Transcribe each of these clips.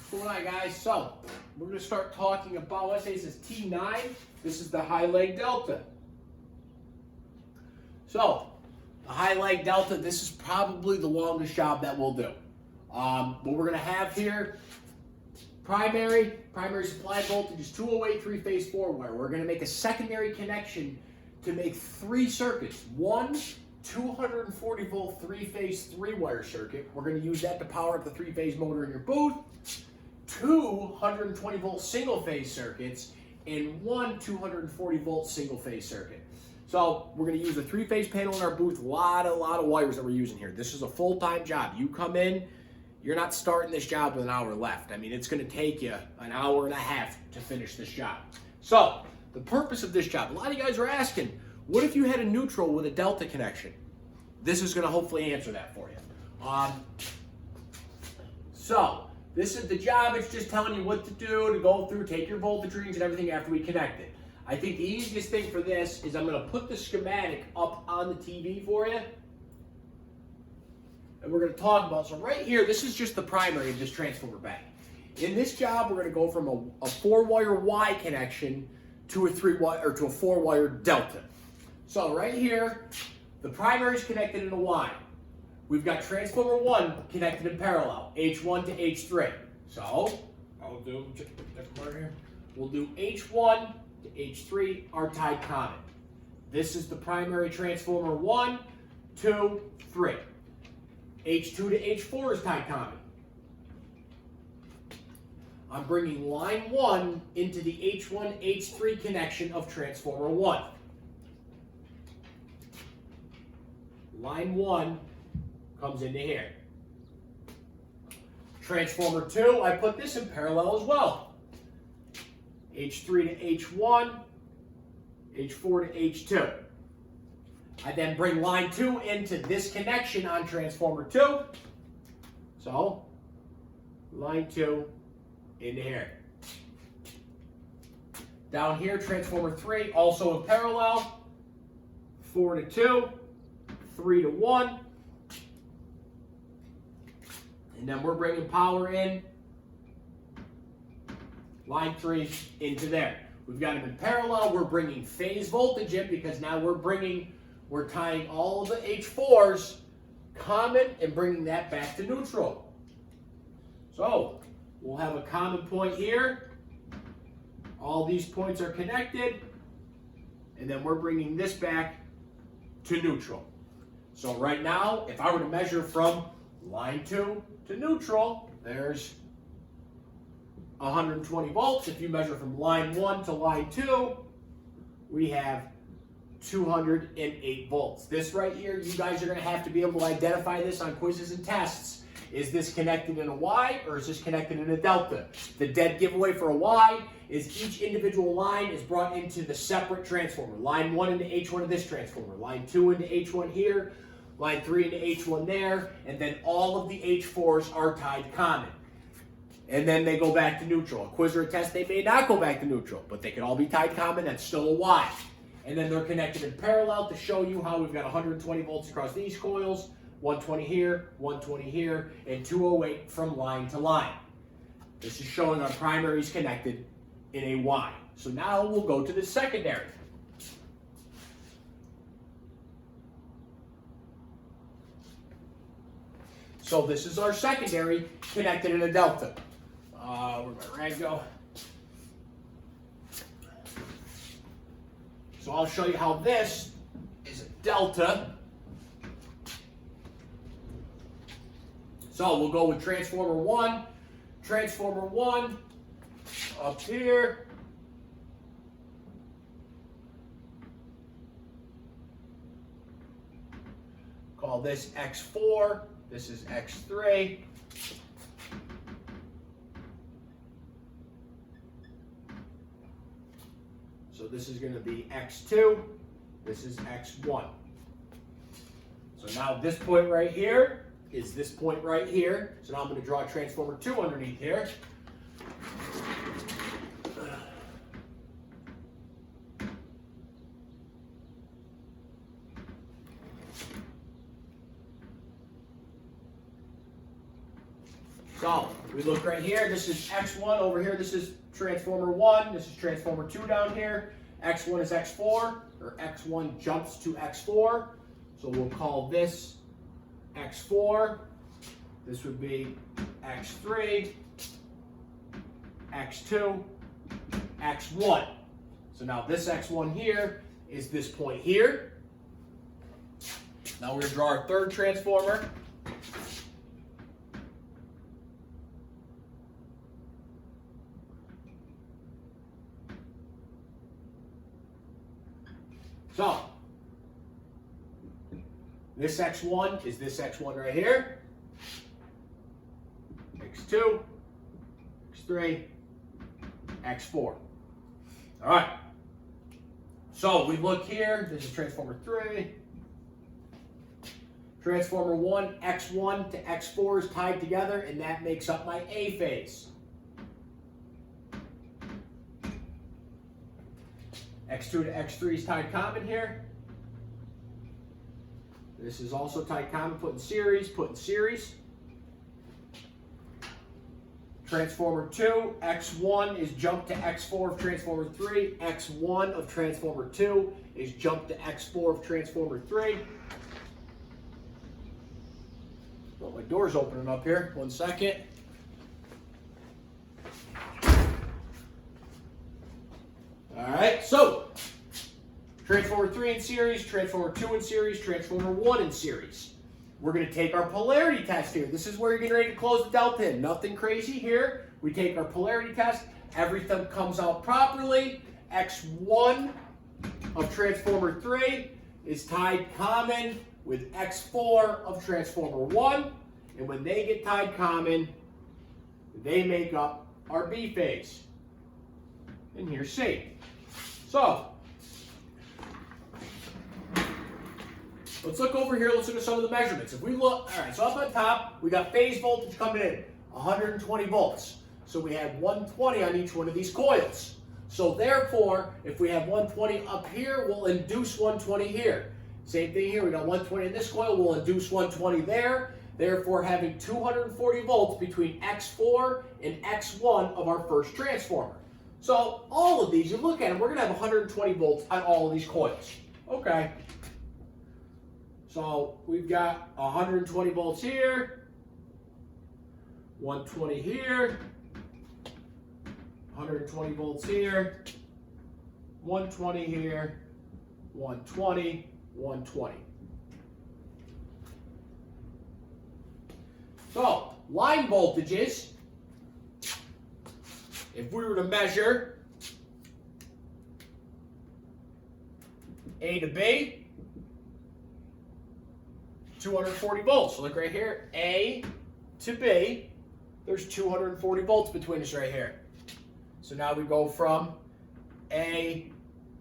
What's going on, guys? So, we're going to start talking about, let's say this is T9. This is the high leg delta. So, the high leg delta, this is probably the longest job that we'll do. What we're going to have here, primary supply voltage is 208 three-phase 4-wire. We're going to make a secondary connection to make 3 circuits. One 240 volt three-phase 3-wire circuit. We're going to use that to power up the 3-phase motor in your booth. 2 120 volt single-phase circuits and one 240 volt single-phase circuit. So we're going to use the 3-phase panel in our booth. A lot of wires that we're using here. This is a full-time job. You come in, you're not starting this job with an hour left. I mean, it's going to take you an hour and a half to finish this job. So the purpose of this job, a lot of you guys are asking, what if you had a neutral with a delta connection? This is going to hopefully answer that for you. So this is the job. It's just telling you what to do, to go through, take your voltage readings and everything after we connect it. I think the easiest thing for this is I'm going to put the schematic up on the TV for you. And we're going to talk about, so right here, this is just the primary of this transformer bank. In this job, we're going to go from a 4-wire Y connection to a 3-wire or to a 4-wire delta. So right here, the primary is connected in a Y. We've got transformer 1 connected in parallel, H1 to H3. So I'll do here. We'll do H1 to H3 are tied common. This is the primary transformer 1, 2, 3. H2 to H4 is tied common. I'm bringing line 1 into the H1, H3 connection of transformer 1. Line 1 comes into here. Transformer 2, I put this in parallel as well. H3 to H1, H4 to H2. I then bring line 2 into this connection on transformer 2. So, line 2 into here. Down here, transformer 3, also in parallel. 4 to 2, 3 to 1. And then we're bringing power in, line 3 into there. We've got them in parallel. We're bringing phase voltage in because now we're tying all of the H4s common and bringing that back to neutral. So we'll have a common point here. All these points are connected. And then we're bringing this back to neutral. So right now, if I were to measure from line 2 to neutral, there's 120 volts. If you measure from line 1 to line 2, we have 208 volts. This right here, you guys are going to have to be able to identify this on quizzes and tests. Is this connected in a Y or is this connected in a delta? The dead giveaway for a Y is each individual line is brought into the separate transformer. Line 1 into H1 of this transformer, line 2 into H1 here, line 3 into H1 there, and then all of the H4s are tied common. And then they go back to neutral. A quiz or a test, they may not go back to neutral, but they can all be tied common. That's still a Y. And then they're connected in parallel to show you how we've got 120 volts across these coils, 120 here, 120 here, and 208 from line to line. This is showing our primaries connected in a Y. So now we'll go to the secondary. So this is our secondary connected in a delta. Where'd my rag go? So I'll show you how this is a delta. So we'll go with transformer 1. Transformer 1 up here. Call this X4. This is X3. So this is going to be X2. This is X1. So now this point right here is this point right here. So now I'm going to draw transformer 2 underneath here. So We look right here, this is X1 over here, this is transformer 1, this is transformer 2 down here. X1 is X4, or X1 jumps to X4. So we'll call this X4. This would be X3, X2, X1. So now this X1 here is this point here. Now we're going to draw our third transformer. So, this X1 is this X1 right here. X2, X3, X4. All right. So we look here. This is transformer 3. Transformer 1, X1 to X4 is tied together, and that makes up my A phase. X2 to X3 is tied common here. This is also tied common, put in series, Transformer 2, X1 is jumped to X4 of transformer 3. X1 of transformer 2 is jumped to X4 of transformer 3. Well, my door's opening up here. 1 second. All right, so transformer 3 in series, transformer 2 in series, transformer 1 in series. We're going to take our polarity test here. This is where you're getting ready to close the delta in. Nothing crazy here. We take our polarity test. Everything comes out properly. X1 of transformer 3 is tied common with X4 of transformer 1. And when they get tied common, they make up our B phase. And here's C. So, let's look over here. Let's look at some of the measurements. If we look, all right, so up on top, we got phase voltage coming in, 120 volts. So we have 120 on each one of these coils. So therefore, if we have 120 up here, we'll induce 120 here. Same thing here, we got 120 in this coil, we'll induce 120 there. Therefore, having 240 volts between X4 and X1 of our first transformer. So all of these, you look at them, we're going to have 120 volts on all of these coils. Okay. So we've got 120 volts here, 120 here, 120 volts here, 120 here, 120, 120. So, line voltages, if we were to measure A to B, 240 volts. So look right here, A to B, there's 240 volts between us right here. So now we go from A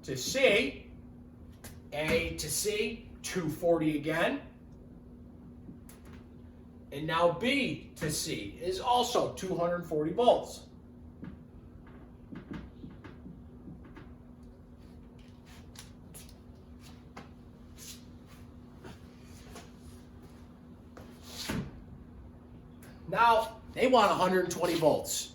to C, 240 again. And now B to C is also 240 volts. Now, they want 120 volts.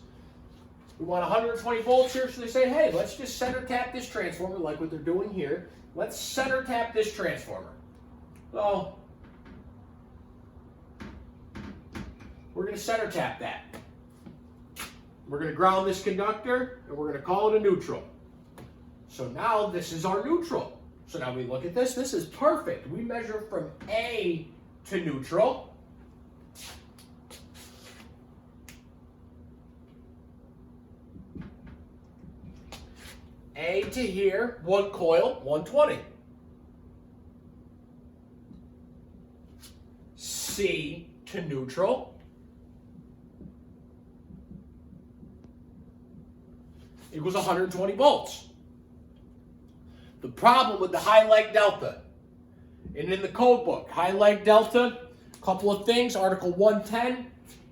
We want 120 volts here, so they say, hey, let's just center tap this transformer like what they're doing here. Let's center tap this transformer. So, we're going to center tap that. We're going to ground this conductor, and we're going to call it a neutral. So now this is our neutral. So now we look at this. This is perfect. We measure from A to neutral. A to here, one coil, 120. C to neutral equals 120 volts. The problem with the high leg delta, and in the code book, high leg delta, a couple of things, Article 110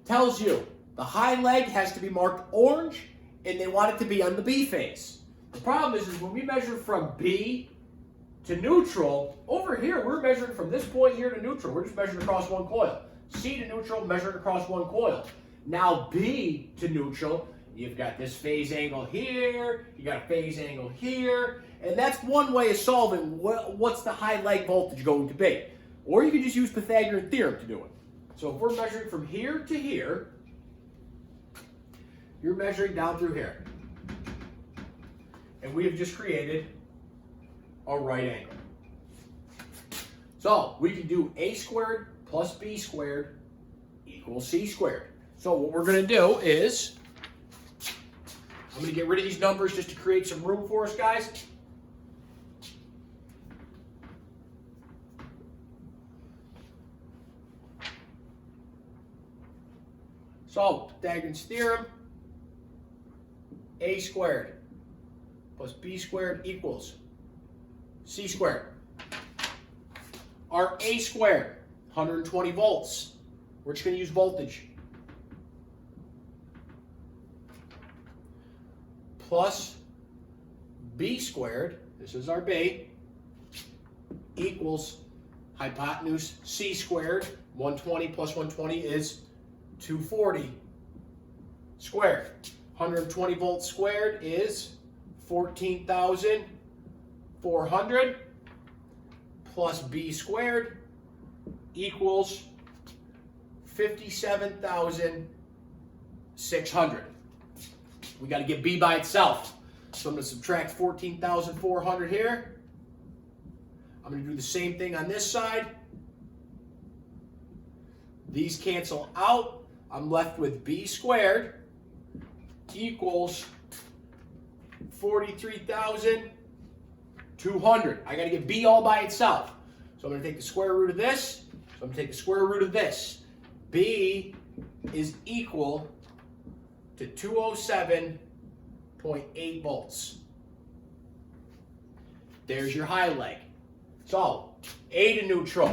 tells you the high leg has to be marked orange and they want it to be on the B phase. The problem is when we measure from B to neutral, over here we're measuring from this point here to neutral. We're just measuring across one coil. C to neutral, measuring across one coil. Now B to neutral, you've got this phase angle here, you got a phase angle here, and that's one way of solving what's the high leg voltage going to be. Or you can just use Pythagorean theorem to do it. So if we're measuring from here to here, you're measuring down through here. And we have just created a right angle. So we can do A squared plus B squared equals C squared. So what we're going to do is, I'm going to get rid of these numbers just to create some room for us, guys. So, Pythagorean's theorem, A squared plus B squared equals C squared. Our A squared, 120 volts. We're just going to use voltage. Plus B squared, this is our B, equals hypotenuse C squared. 120 plus 120 is 240 squared. 120 volts squared is 14,400 plus B squared equals 57,600. We got to get B by itself. So I'm going to subtract 14,400 here. I'm going to do the same thing on this side. These cancel out. I'm left with B squared equals 43,200. I got to get B all by itself. So I'm going to take the square root of this. So I'm going to take the square root of this. B is equal to 207.8 volts. There's your high leg. So A to neutral,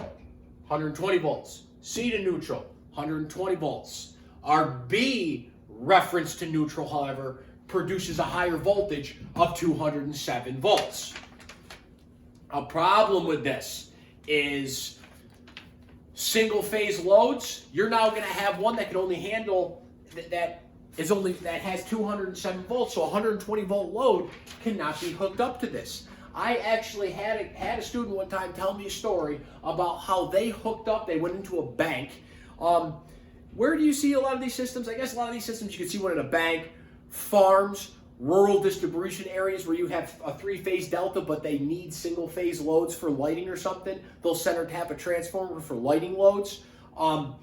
120 volts. C to neutral, 120 volts. Our B reference to neutral, however, produces a higher voltage of 207 volts. A problem with this is single phase loads. You're now going to have one that can only handle that has 207 volts, so a 120 volt load cannot be hooked up to this. I actually had a student one time tell me a story about how they hooked up. They went into a bank. Where do you see a lot of these systems? I guess a lot of these systems you can see one in a bank, farms, rural distribution areas where you have a three-phase delta, but they need single-phase loads for lighting or something. They'll send or tap a transformer for lighting loads. A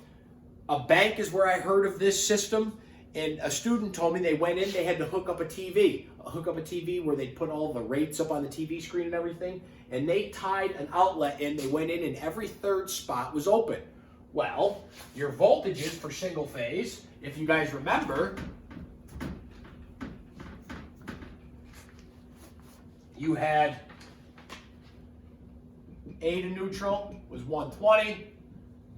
bank is where I heard of this system. And a student told me they went in, they had to hook up a TV where they'd put all the rates up on the TV screen and everything. And they tied an outlet in, they went in, and every third spot was open. Well, your voltages for single phase, if you guys remember, you had A to neutral was 120,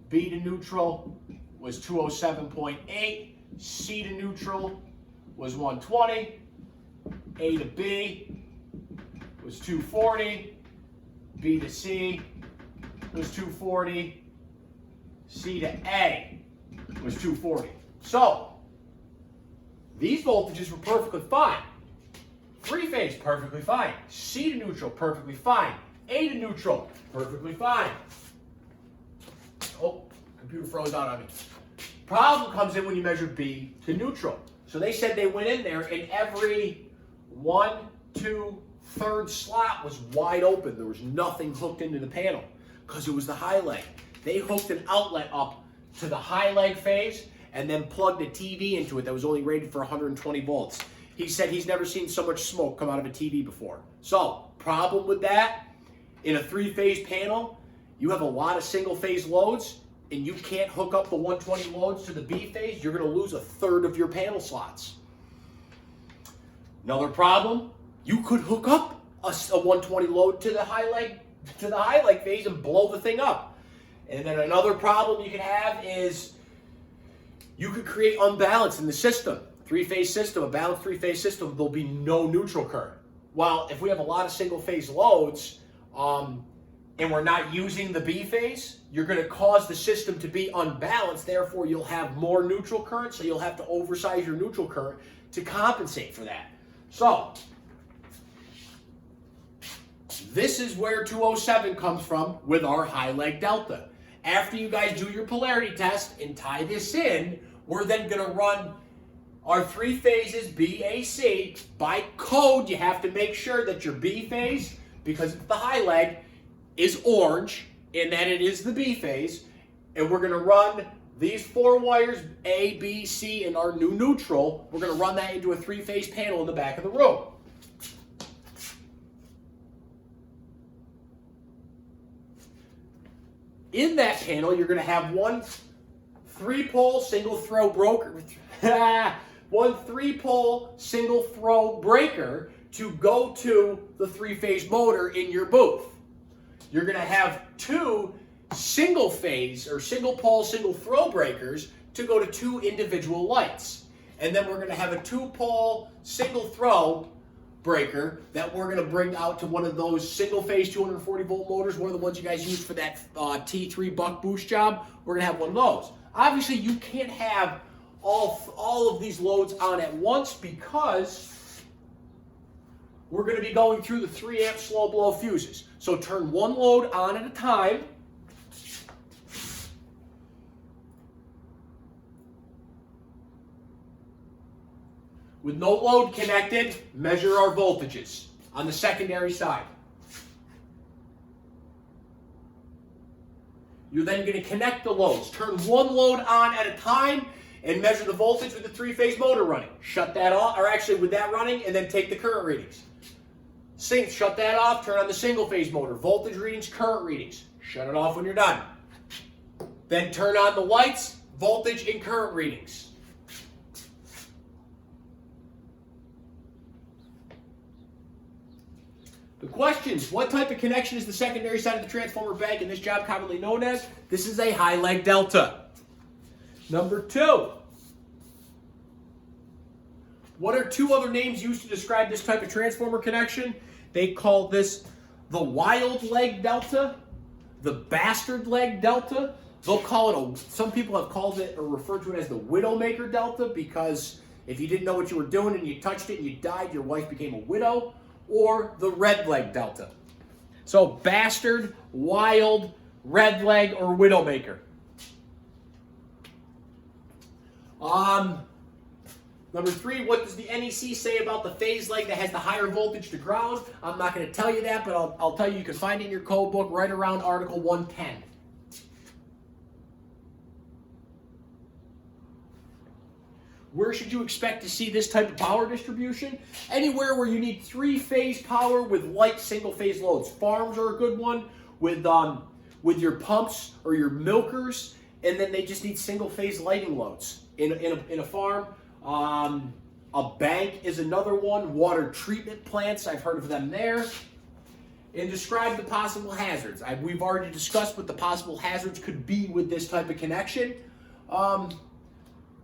B to neutral was 207.8, C to neutral was 120, A to B was 240, B to C was 240, C to A was 240. So, these voltages were perfectly fine. Three-phase, perfectly fine. C to neutral, perfectly fine. A to neutral, perfectly fine. Oh, computer froze out on me. Problem comes in when you measure B to neutral. So they said they went in there and every 1, 2, 3rd slot was wide open. There was nothing hooked into the panel because it was the high leg. They hooked an outlet up to the high leg phase and then plugged a TV into it that was only rated for 120 volts. He said he's never seen so much smoke come out of a TV before. So, problem with that, in a three-phase panel, you have a lot of single-phase loads, and you can't hook up the 120 loads to the B phase, you're going to lose a third of your panel slots. Another problem, you could hook up a 120 load to the high leg phase and blow the thing up. And then another problem you could have is you could create unbalance in the system. Three-phase system, a balanced three-phase system, there'll be no neutral current. While if we have a lot of single-phase loads, and we're not using the B phase, you're going to cause the system to be unbalanced. Therefore, you'll have more neutral current, so you'll have to oversize your neutral current to compensate for that. So, this is where 207 comes from with our high leg delta. After you guys do your polarity test and tie this in, we're then going to run our three phases BAC. By code, you have to make sure that your B phase, because it's the high leg, is orange in that it is the B phase. And we're going to run these 4 wires, A, B, C, and our new neutral. We're going to run that into a 3-phase panel in the back of the room. In that panel, you're going to have one 3-pole single throw broker, one 3-pole single throw breaker to go to the 3-phase motor in your booth. You're going to have 2 single phase or single pole single throw breakers to go to 2 individual lights. And then we're going to have a 2-pole single throw breaker that we're going to bring out to one of those single phase 240 volt motors, one of the ones you guys use for that T3 buck boost job. We're going to have one of those. Obviously, you can't have all of these loads on at once because we're going to be going through the 3 amp slow blow fuses. So turn one load on at a time. With no load connected, measure our voltages on the secondary side. You're then going to connect the loads. Turn one load on at a time and measure the voltage with the 3-phase motor running. Shut that off, or actually with that running, and then take the current readings. Sync, shut that off, turn on the single-phase motor. Voltage readings, current readings. Shut it off when you're done. Then turn on the lights, voltage and current readings. The questions: what type of connection is the secondary side of the transformer bank in this job commonly known as? This is a high leg delta. Number 2. What are 2 other names used to describe this type of transformer connection? They call this the wild leg delta, the bastard leg delta. They'll call it some people have called it or referred to it as the widowmaker delta, because if you didn't know what you were doing and you touched it and you died, your wife became a widow. Or the red leg delta. So bastard, wild, red leg, or widowmaker. Number 3, what does the NEC say about the phase leg that has the higher voltage to ground? I'm not going to tell you that, but I'll tell you can find it in your code book right around Article 110. Where should you expect to see this type of power distribution? Anywhere where you need 3-phase power with light single-phase loads. Farms are a good one with your pumps or your milkers, and then they just need single-phase lighting loads in a farm. A bank is another one. Water treatment plants, I've heard of them there. And describe the possible hazards. We've already discussed what the possible hazards could be with this type of connection.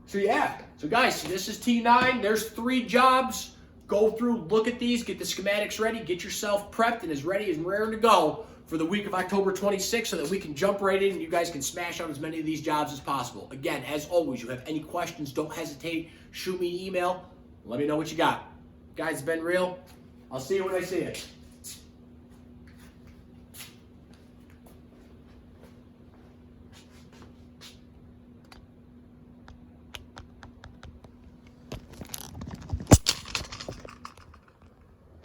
So guys, this is T9. There's 3 jobs. Go through, look at these, get the schematics ready, get yourself prepped and as ready and raring to go for the week of October 26th so that we can jump right in and you guys can smash out as many of these jobs as possible. Again, as always, you have any questions, don't hesitate. Shoot me an email. Let me know what you got. Guys, it's been real. I'll see you when I see you.